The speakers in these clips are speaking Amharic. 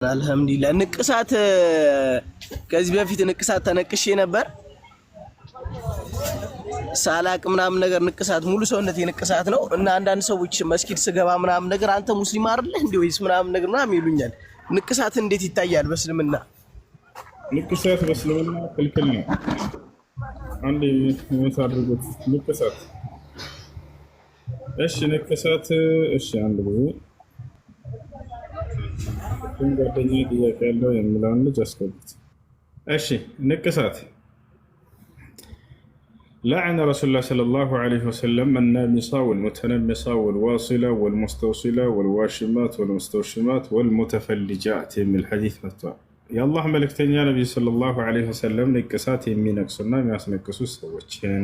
አልহামዱሊላህ ንቅሳት ከዚህ በፊት ንቅሳት ተነቅሼ ነበር ሳላቅ ምናምን ነገር ንቅሳት ሙሉ ሰውነቴ ንቅሳት ነው እና አንዳንድ ሰዎች መስጊድ ስገባ ምናምን ነገር አንተ ሙስሊም አይደለህ እንዴ ወይስ ምናምን ነገር ምናምን ይሉኛል ንቅሳት እንዴት ይታያል በእስልምና ንቅሳት በእስልምና ክልክል ነው አንዴ የምታደርጉት ንቅሳት እሺ ንቅሳት እሺ አንድ ብዙ ጓደኛ ጥያቄ ያለው የሚለውን ልጅ አስገቡት እሺ ንቅሳት لعن رسول الله صلى الله عليه وسلم النامصة والمتنمصة والواصلة والمستوصلة والواشمات والمستوشمات والمتفلجات من الحديث متى يا الله ملك تنيا نبي صلى الله عليه وسلم نقصات يمين نقصنا የሚያስነቅሱ ሰዎችን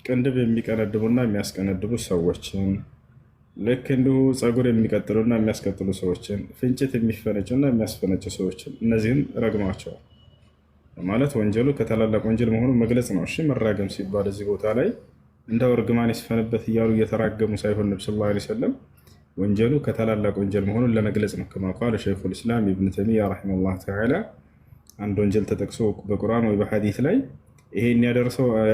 ቀንደብ የሚቀነድቡና የሚያስቀነድቡ ሰዎችን ልክ እንደው ጸጉር የሚቀጥሉና የሚያስቀጥሉ ሰዎችን ፍንጭት የሚፈነጩና የሚያስፈነጩ ሰዎችን እነዚህን ረግማቸው ማለት ወንጀሉ ከተላላቅ ወንጀል መሆኑን መግለጽ ነው። እሺ መራገም ሲባል እዚህ ቦታ ላይ እንደው እርግማን ይስፈንበት እያሉ እየተራገሙ ሳይሆን ነብዩ ሰለላሁ ዐለይሂ ወሰለም ወንጀሉ ከተላላቅ ወንጀል መሆኑን ለመግለጽ ነው። ከማ ቃለ ሸይኹል ኢስላም ኢብኑ ተይሚያ ረሂመሁላህ ተዓላ አንድ ወንጀል ተጠቅሶ በቁርአን ወይ በሐዲስ ላይ ይሄን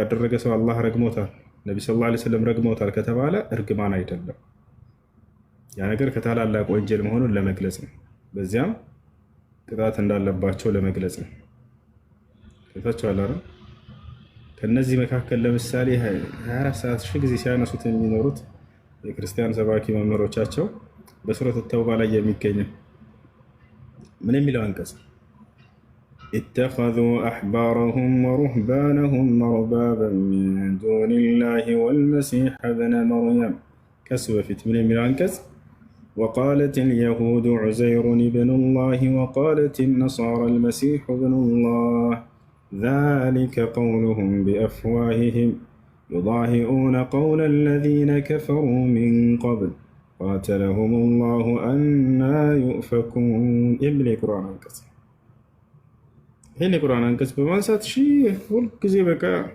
ያደረገ ሰው አላህ ረግሞታል፣ ነብዩ ሰለላሁ ዐለይሂ ወሰለም ረግሞታል ከተባለ እርግማን አይደለም። ያ ነገር ከተላላቅ ወንጀል መሆኑን ለመግለጽ ነው። በዚያም ቅጣት እንዳለባቸው ለመግለጽ ነው። ታቻለ አይደል? ከነዚህ መካከል ለምሳሌ 24 ሰዓት ሺህ ጊዜ ሲያነሱት የሚኖሩት የክርስቲያን ሰባኪ መምህሮቻቸው በሱረት ተውባ ላይ የሚገኘው ምን የሚለው አንቀጽ اتخذوا احبارهم ورهبانهم اربابا من دون الله والمسيح ابن مريم كسوفت من የሚለው አንቀጽ وقالت اليهود عزير ابن الله وقالت النصارى المسيح ابن الله ذلك قولهم بأفواههم يضاهئون قول الذين كفروا من قبل قاتلهم الله أنى يؤفكون يبلي قرآن أنكس هنا قرآن أنكس بمانسات شيء كل كذي بكا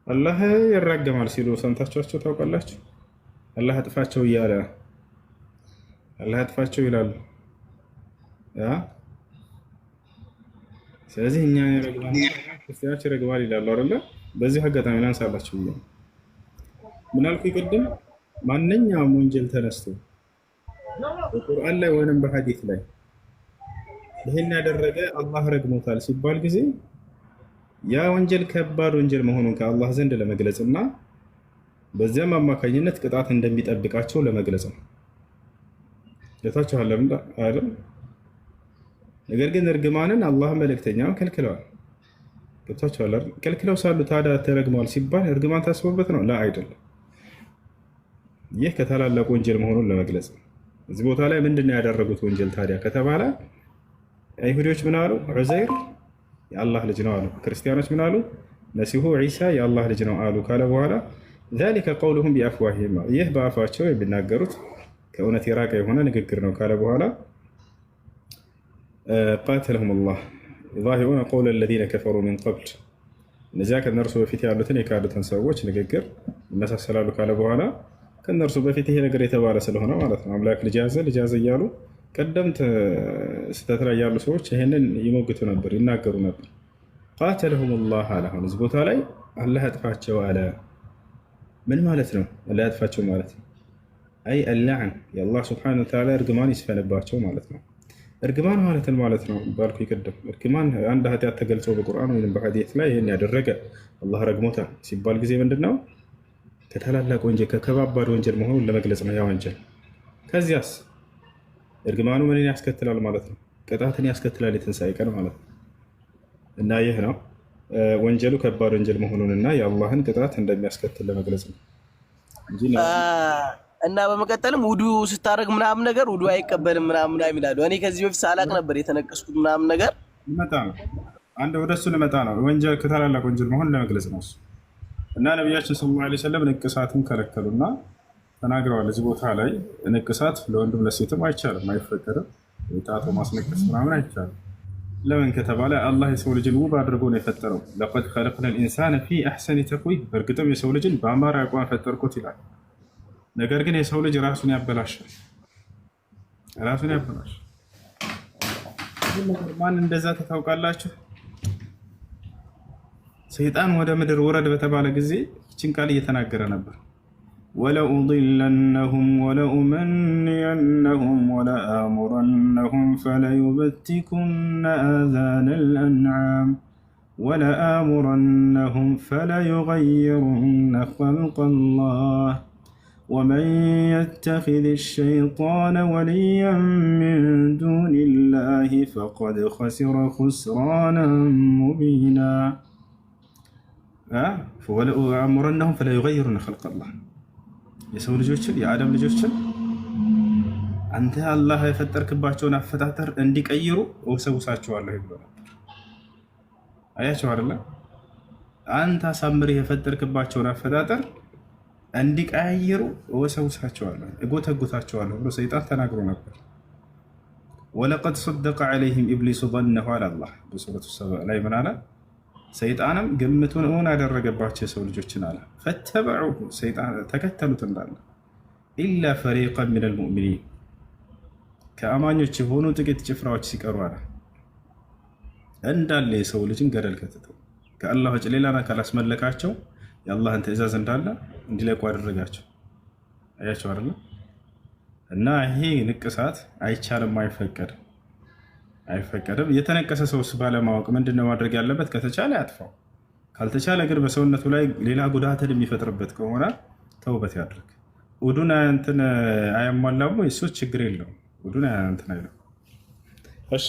الله يرجع مال سيلو سنتاشو توك الله تفاتشو يالا الله تفاتشو يلال يا ስለዚህ እኛ ረግማን ክርስቲያኖች ረግማን ይላሉ አይደል? በዚህ አጋጣሚ እናንሳላችሁ ይላል። ምን አልኩ ይቀድም ማንኛውም ወንጀል ተነስቶ በቁርአን ላይ ወይንም በሐዲስ ላይ ይሄን ያደረገ አላህ ረግሞታል ሲባል ጊዜ ያ ወንጀል ከባድ ወንጀል መሆኑን ከአላህ ዘንድ ለመግለጽና በዚያም አማካኝነት ቅጣት እንደሚጠብቃቸው ለመግለጽ ነው። ለታቸው አይደል? ነገር ግን እርግማንን አላህ መልእክተኛው ከልክለዋል። ገብታችኋል አይደል? ከልክለው ሳሉ ታዲያ ተረግሟል ሲባል እርግማን ታስቦበት ነው? ላ አይደለም። ይህ ከተላላቅ ወንጀል መሆኑን ለመግለጽ ነው። እዚህ ቦታ ላይ ምንድነው ያደረጉት ወንጀል ታዲያ ከተባለ አይሁዶች ምን አሉ? ዑዘይር የአላህ ልጅ ነው አሉ። ክርስቲያኖች ምን አሉ? መሲሁ ዒሳ የአላህ ልጅ ነው አሉ ካለ በኋላ ذلك قولهم بأفواههم ይህ በአፋቸው የሚናገሩት ከእውነት የራቀ የሆነ ንግግር ነው ካለ በኋላ قاتلهم الله يضاهئون قول الذين كفروا من قبل እነዚያ ከነርሱ በፊት ያሉትን የካዱትን ሰዎች ንግግር ይመሳሰላሉ ካለ በኋላ ከነርሱ በፊት ይሄ ነገር የተባለ ስለሆነ ማለት ነው አምላክ ልጅ ያዘ እያሉ ቀደምት ስተት ላይ ያሉ ሰዎች ይሄንን ይሞግቱ ነበር ይናገሩ ነበር። قاتلهم الله አለ። አሁን እዚህ ቦታ ላይ አላህ ያጥፋቸው አለ። ምን ማለት ነው አላህ ያጥፋቸው ማለት? አይ اللعن የአላህ Subhanahu Wa Ta'ala እርግማን ይስፈንባቸው ማለት ነው። እርግማን ማለት ነው ባልኩ ይቀደም እርግማን አንድ ኃጢአት ተገልጾ በቁርአን ወይም በሐዲስ ላይ ይሄን ያደረገ አላህ ረግሞታል ሲባል ጊዜ ምንድነው ከተላላቅ ወንጀል ከከባድ ወንጀል መሆኑን ለመግለጽ ነው ያ ወንጀል። ከዚያስ እርግማኑ ምንን ያስከትላል ማለት ነው? ቅጣትን ያስከትላል የትንሣኤ ቀን ማለት ነው። እና ይህ ነው ወንጀሉ ከባድ ወንጀል መሆኑንና የአላህን ቅጣት እንደሚያስከትል ለመግለጽ ነው እንጂ እና በመቀጠልም ውዱ ስታረግ ምናምን ነገር ውዱ አይቀበልም ምናምን ይላሉ። እኔ ከዚህ በፊት ሳላቅ ነበር የተነቀስኩት ምናምን ነገር መጣ ነው አንድ ወደሱ ለመጣ ነው ወንጀል ከተላላቅ ወንጀል መሆኑን ለመግለጽ ነው እና ነብያችን ሰለላሁ ዐለይሂ ወሰለም ንቅሳትን ከለከሉና ተናግረዋል። እዚህ ቦታ ላይ ንቅሳት ለወንድም ለሴትም አይቻልም፣ አይፈቀድም። የጣቶ ማስነቀስ ምናምን አይቻልም። ለምን ከተባለ አላህ የሰው ልጅን ውብ አድርጎ ነው የፈጠረው። ለቀድ ኸለቅነል ኢንሳነ ፊ አሕሰኒ ተቅዊም በእርግጥም የሰው ልጅን በአማረ አቋም ፈጠርኩት ይላል። ነገር ግን የሰው ልጅ ራሱን ያበላሻል። ራሱን ያበላሽ። ማን እንደዛ ታውቃላችሁ? ሰይጣን ወደ ምድር ወረድ በተባለ ጊዜ ይችን ቃል እየተናገረ ነበር። ወለኡضለነሁም ወለኡመንየነሁም ወለአሙረነሁም ፈለዩበቲኩነ አዛነል አንዓም ወለአሙረነሁም ፈለዩገይሩነ ኸልቀላህ ወመን የተኺዝ ሸይጣነ ወሊያን ሚን ዱኒላሂ ፈቀድ ኸሲረ ኹስራነን ሙቢና ወለአሙረነሁም ፈለዩገይሩነ ኸልቀላህ የሰው ልጆችን የአደም ልጆችን አንተ አላህ የፈጠርክባቸውን አፈጣጠር እንዲቀይሩ እወሰውሳቸዋለሁ ብሎ ነበር። አያቸው አይደለ? አንተ አሳምረህ የፈጠርክባቸውን አፈጣጠር እንዲቀያይሩ እወሰውሳቸዋለሁ እጎተጉታቸዋለሁ ብሎ ሰይጣን ተናግሮ ነበር። ወለቀድ ሰደቀ ዐለይሂም ኢብሊሱ ظነሁ አለ አላህ በሱረቱ ሰባ ላይ ምን አለ? ሰይጣንም ግምቱን እውን ያደረገባቸው የሰው ልጆችን አለ ፈተበዑሁ ሰይጣን ተከተሉት እንዳለ ኢላ ፈሪቀን ሚነል ሙእሚኒን ከአማኞች የሆኑ ጥቂት ጭፍራዎች ሲቀሩ አለ እንዳለ የሰው ልጅን ገደል ከተተው ከአላህ ውጭ ሌላን አካል አስመለካቸው የአላህን ትእዛዝ እንዳለ እንዲለቁ አደረጋቸው። አያቸው አይደል? እና ይሄ ንቅሳት አይቻልም፣ አይፈቀድም። የተነቀሰ ሰውስ ባለማወቅ ምንድነው ማድረግ ያለበት? ከተቻለ ያጥፋው፣ ካልተቻለ ግን በሰውነቱ ላይ ሌላ ጉዳትን የሚፈጥርበት ከሆነ ተውበት ያድርግ። ውዱን እንትን አያሟላም ወይ? እሱ ችግር የለውም። ውዱን እንትን አይለው። እሺ